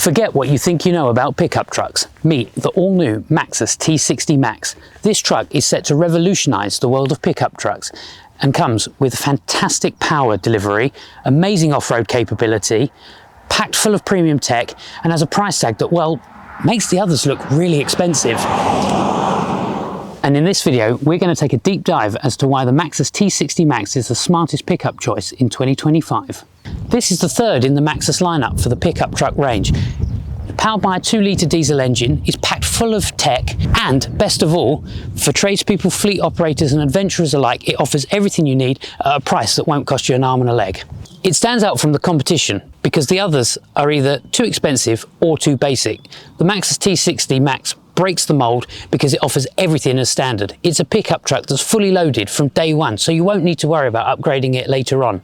Forget what you think you know about pickup trucks. Meet the all-new MAXUS T60 Max. This truck is set to revolutionise the world of pickup trucks and comes with fantastic power delivery, amazing off-road capability, packed full of premium tech, and has a price tag that, well, makes the others look really expensive. And in this video, we're going to take a deep dive as to why the MAXUS T60 Max is the smartest pickup choice in 2025. This is the third in the MAXUS lineup for the pickup truck range. Powered by a 2-litre diesel engine, is packed full of tech, and best of all, for tradespeople, fleet operators and adventurers alike, it offers everything you need at a price that won't cost you an arm and a leg. It stands out from the competition because the others are either too expensive or too basic. The MAXUS T60 Max breaks the mould because it offers everything as standard. It's a pickup truck that's fully loaded from day one, so you won't need to worry about upgrading it later on.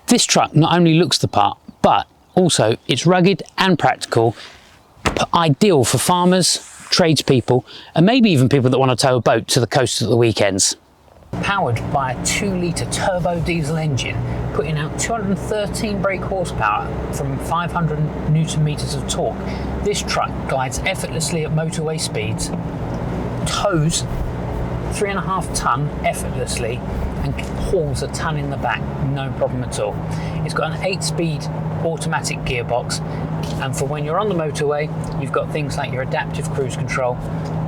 This truck not only looks the part, but also it's rugged and practical, ideal for farmers, tradespeople, and maybe even people that want to tow a boat to the coast at the weekends. Powered by a 2-litre turbo diesel engine, putting out 213 brake horsepower from 500 newton meters of torque, this truck glides effortlessly at motorway speeds, tows 3.5 tonne effortlessly, and hauls a tonne in the back, no problem at all. It's got an 8-speed automatic gearbox, and for when you're on the motorway, you've got things like your adaptive cruise control,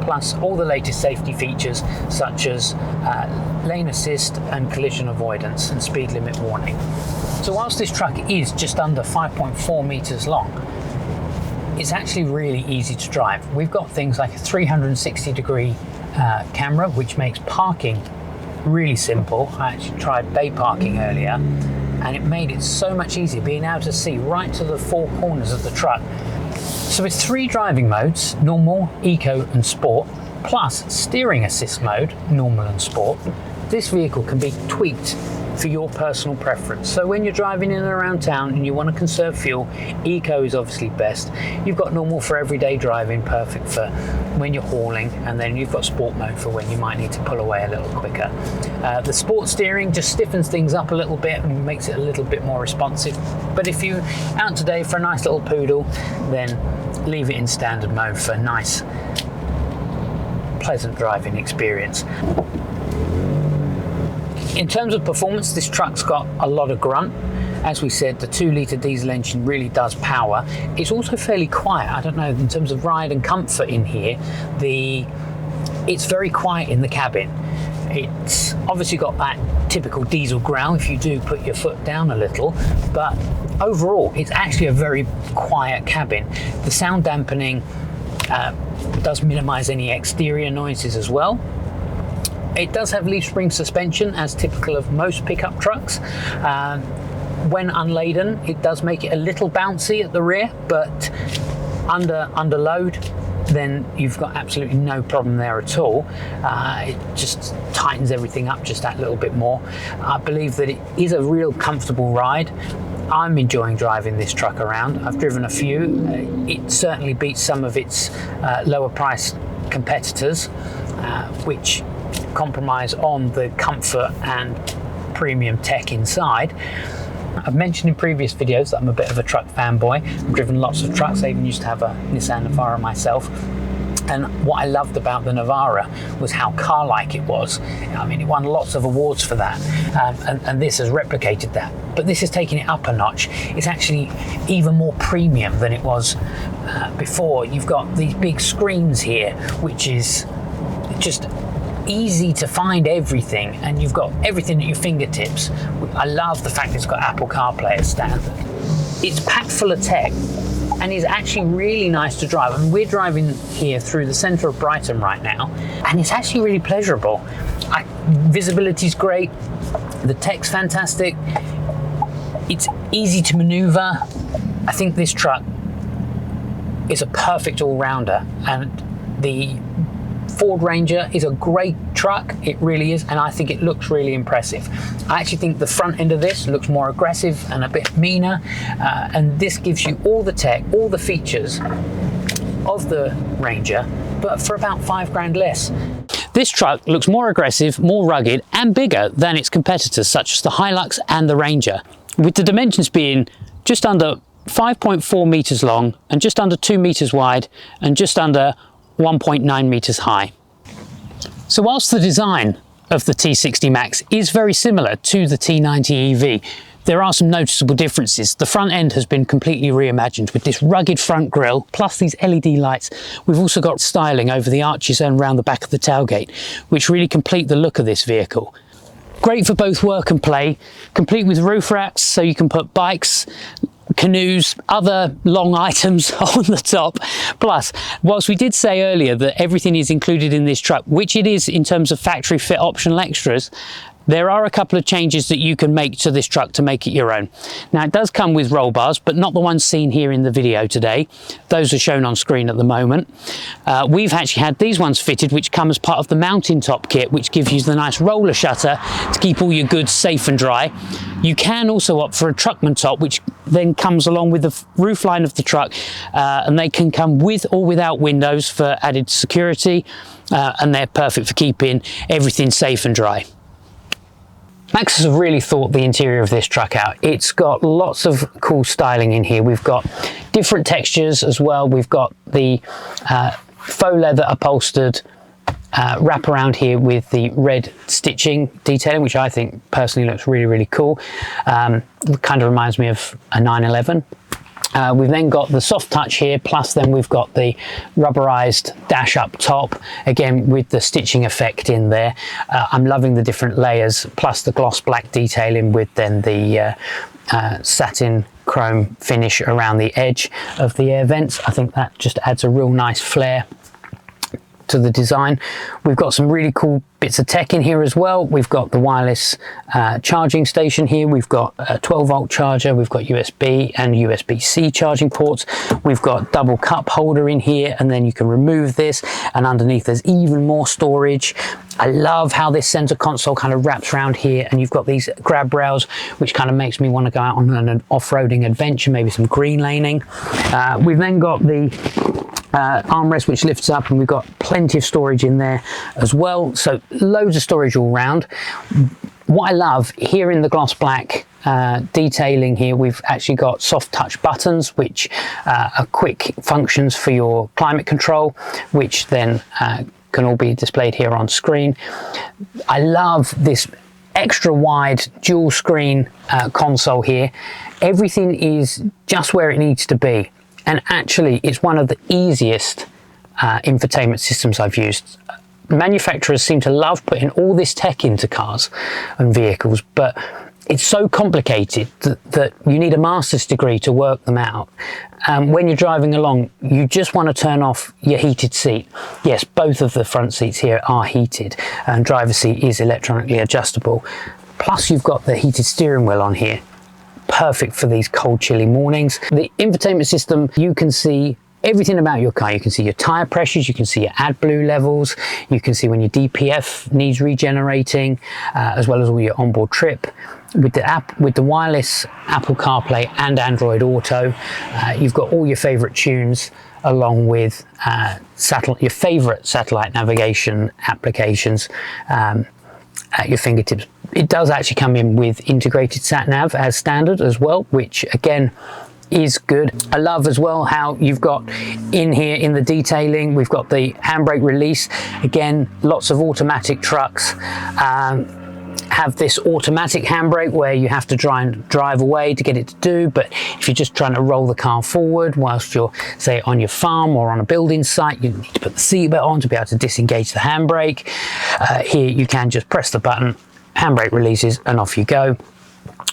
plus all the latest safety features such as lane assist and collision avoidance and speed limit warning. So whilst this truck is just under 5.4 meters long, it's actually really easy to drive. We've got things like a 360-degree camera, which makes parking really simple. I actually tried bay parking earlier, and it made it so much easier being able to see right to the 4 corners of the truck. So with 3 driving modes, normal, eco and sport, plus steering assist mode, normal and sport, this vehicle can be tweaked for your personal preference. So when you're driving in and around town and you want to conserve fuel, eco is obviously best. You've got normal for everyday driving, perfect for when you're hauling, and then you've got sport mode for when you might need to pull away a little quicker. The sport steering just stiffens things up a little bit and makes it a little bit more responsive. But if you're out today for a nice little poodle, then leave it in standard mode for a nice, pleasant driving experience. In terms of performance, this truck's got a lot of grunt. As we said, the 2-litre diesel engine really does power. It's also fairly quiet. I don't know, in terms of ride and comfort in here, it's very quiet in the cabin. It's obviously got that typical diesel growl if you do put your foot down a little, but overall it's actually a very quiet cabin. The sound dampening does minimise any exterior noises as well. It does have leaf spring suspension, as typical of most pickup trucks. When unladen, it does make it a little bouncy at the rear, but under load, then you've got absolutely no problem there at all. It just tightens everything up just that little bit more. I believe that it is a real comfortable ride. I'm enjoying driving this truck around. I've driven a few. It certainly beats some of its lower price competitors, which compromise on the comfort and premium tech inside. I've mentioned in previous videos that I'm a bit of a truck fanboy. I've driven lots of trucks. I even used to have a Nissan Navara myself. And what I loved about the Navara was how car-like it was. I mean, it won lots of awards for that, and this has replicated that. But this is taking it up a notch. It's actually even more premium than it was before. You've got these big screens here, which is just easy to find everything, and you've got everything at your fingertips. I love the fact it's got Apple CarPlay as standard. It's packed full of tech and is actually really nice to drive. I mean, we're driving here through the centre of Brighton right now, and it's actually really pleasurable. Visibility's great, the tech's fantastic, it's easy to manoeuvre. I think this truck is a perfect all-rounder, and the Ford Ranger is a great truck, it really is, and I think it looks really impressive. I actually think the front end of this looks more aggressive and a bit meaner, and this gives you all the tech, all the features of the Ranger, but for about £5 less. This truck looks more aggressive, more rugged and bigger than its competitors such as the Hilux and the Ranger, with the dimensions being just under 5.4 meters long and just under 2 meters wide and just under 1.9 meters high. So whilst the design of the T60 Max is very similar to the T90 EV, there are some noticeable differences. The front end has been completely reimagined with this rugged front grille, plus these LED lights. We've also got styling over the arches and around the back of the tailgate, which really complete the look of this vehicle. Great for both work and play, complete with roof racks, so you can put bikes, canoes, other long items on the top. Plus, whilst we did say earlier that everything is included in this truck, which it is in terms of factory fit optional extras, there are a couple of changes that you can make to this truck to make it your own. Now, it does come with roll bars, but not the ones seen here in the video today. Those are shown on screen at the moment. We've actually had these ones fitted, which come as part of the mountain top kit, which gives you the nice roller shutter to keep all your goods safe and dry. You can also opt for a truckman top, which then comes along with the roof line of the truck, and they can come with or without windows for added security, and they're perfect for keeping everything safe and dry. MAXUS have really thought the interior of this truck out. It's got lots of cool styling in here. We've got different textures as well. We've got the faux leather upholstered wrap around here with the red stitching detailing, which I think personally looks really, really cool. Kind of reminds me of a 911. We've then got the soft touch here, plus then we've got the rubberized dash up top, again with the stitching effect in there. I'm loving the different layers, plus the gloss black detailing with then the satin chrome finish around the edge of the air vents. I think that just adds a real nice flair to the design. We've got some really cool bits of tech in here as well. We've got the wireless charging station here. We've got a 12-volt charger. We've got USB and USB-C charging ports. We've got double cup holder in here, and then you can remove this, and underneath there's even more storage. I love how this center console kind of wraps around here, and you've got these grab rails, which kind of makes me want to go out on an off-roading adventure, maybe some green laning. We've then got the armrest, which lifts up, and we've got plenty of storage in there as well, so loads of storage all round. What I love here in the gloss black detailing here, we've actually got soft touch buttons, which are quick functions for your climate control, which then can all be displayed here on screen. I love this extra wide dual screen console here. Everything is just where it needs to be. And actually, it's one of the easiest infotainment systems I've used. Manufacturers seem to love putting all this tech into cars and vehicles, but it's so complicated that you need a master's degree to work them out. When you're driving along, you just want to turn off your heated seat. Yes, both of the front seats here are heated, and driver's seat is electronically adjustable. Plus, you've got the heated steering wheel on here. Perfect for these cold, chilly mornings. The infotainment system, you can see everything about your car. You can see your tire pressures, you can see your AdBlue levels, you can see when your DPF needs regenerating, as well as all your onboard trip. With the wireless Apple CarPlay and Android Auto, you've got all your favorite tunes, along with your favorite satellite navigation applications at your fingertips. It does actually come in with integrated sat nav as standard as well, which again is good. I love as well how you've got in here in the detailing, we've got the handbrake release. Again, lots of automatic trucks have this automatic handbrake where you have to try and drive away to get it to do, but if you're just trying to roll the car forward whilst you're, say, on your farm or on a building site, you need to put the seatbelt on to be able to disengage the handbrake. Here you can just press the button, handbrake releases, and off you go.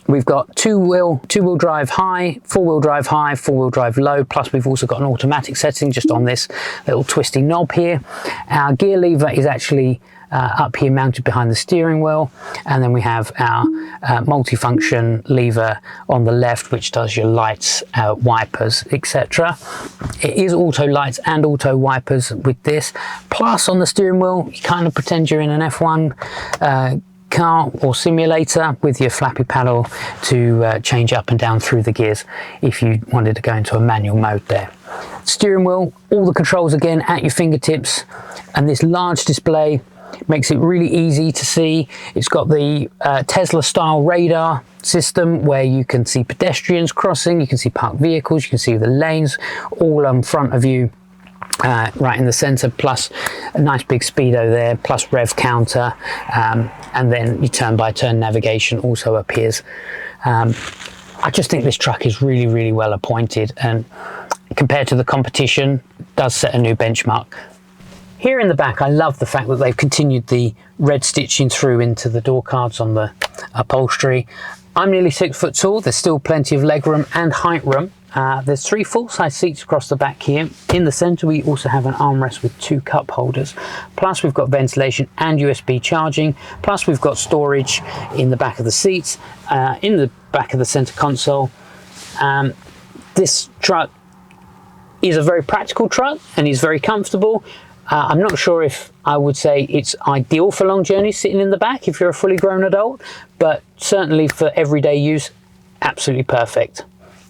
We've got two-wheel drive high, four-wheel drive high, four-wheel drive low, plus we've also got an automatic setting just on this little twisty knob here. Our gear lever is actually up here mounted behind the steering wheel, and then we have our multifunction lever on the left, which does your lights, wipers, etc. It is auto lights and auto wipers with this. Plus on the steering wheel, you kind of pretend you're in an F1 car or simulator with your flappy paddle to change up and down through the gears if you wanted to go into a manual mode there. Steering wheel, all the controls again at your fingertips, and this large display makes it really easy to see. It's got the Tesla style radar system where you can see pedestrians crossing, you can see parked vehicles, you can see the lanes all in front of you, right in the center, plus a nice big speedo there, plus rev counter, and then your turn by turn navigation also appears. I just think this truck is really, really well appointed, and compared to the competition, does set a new benchmark. Here in the back, I love the fact that they've continued the red stitching through into the door cards on the upholstery. I'm nearly 6 foot tall. There's still plenty of legroom and height room. There's 3 full-size seats across the back here. In the center, we also have an armrest with 2 cup holders. Plus, we've got ventilation and USB charging. Plus, we've got storage in the back of the seats, in the back of the center console. This truck is a very practical truck and is very comfortable. I'm not sure if I would say it's ideal for long journeys sitting in the back if you're a fully grown adult, but certainly for everyday use, absolutely perfect.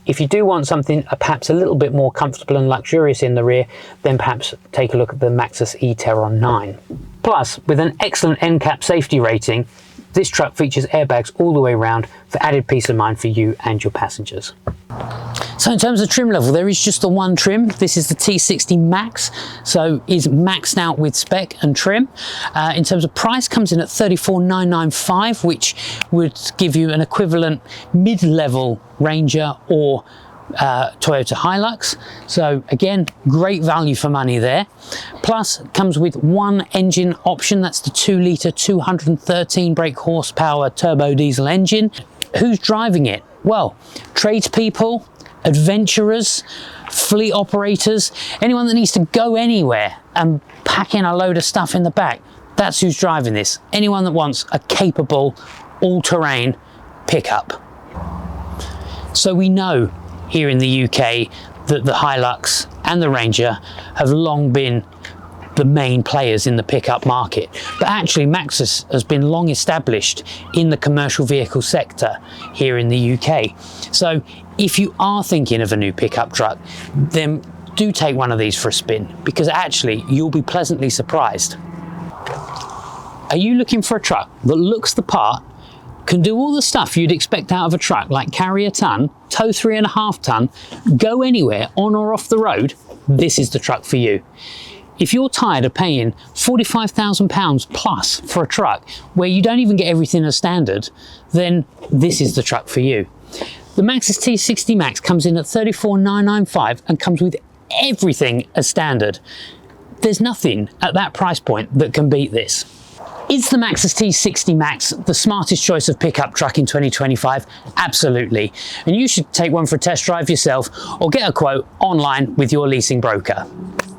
If you do want something perhaps a little bit more comfortable and luxurious in the rear, then perhaps take a look at the MAXUS E-Terron 9. Plus, with an excellent NCAP safety rating, this truck features airbags all the way around for added peace of mind for you and your passengers. So in terms of trim level, there is just the one trim. This is the T60 Max, so is maxed out with spec and trim. In terms of price, comes in at $34,995, which would give you an equivalent mid-level Ranger or Toyota Hilux. So again, great value for money there. Plus, comes with one engine option. That's the 2-litre 213 brake horsepower turbo diesel engine. Who's driving it? Well, tradespeople, adventurers, fleet operators, anyone that needs to go anywhere and pack in a load of stuff in the back. That's who's driving this. Anyone that wants a capable all-terrain pickup. So we know here in the UK that the Hilux and the Ranger have long been the main players in the pickup market, but actually MAXUS has been long established in the commercial vehicle sector here in the UK. So if you are thinking of a new pickup truck, then do take one of these for a spin, because actually you'll be pleasantly surprised. Are you looking for a truck that looks the part, can do all the stuff you'd expect out of a truck, like carry a tonne, tow 3.5 tonne, go anywhere on or off the road? This is the truck for you. If you're tired of paying £45,000 plus for a truck where you don't even get everything as standard, then this is the truck for you. The MAXUS T60 Max comes in at $34,995 and comes with everything as standard. There's nothing at that price point that can beat this. Is the MAXUS T60 Max the smartest choice of pickup truck in 2025? Absolutely. And you should take one for a test drive yourself or get a quote online with your leasing broker.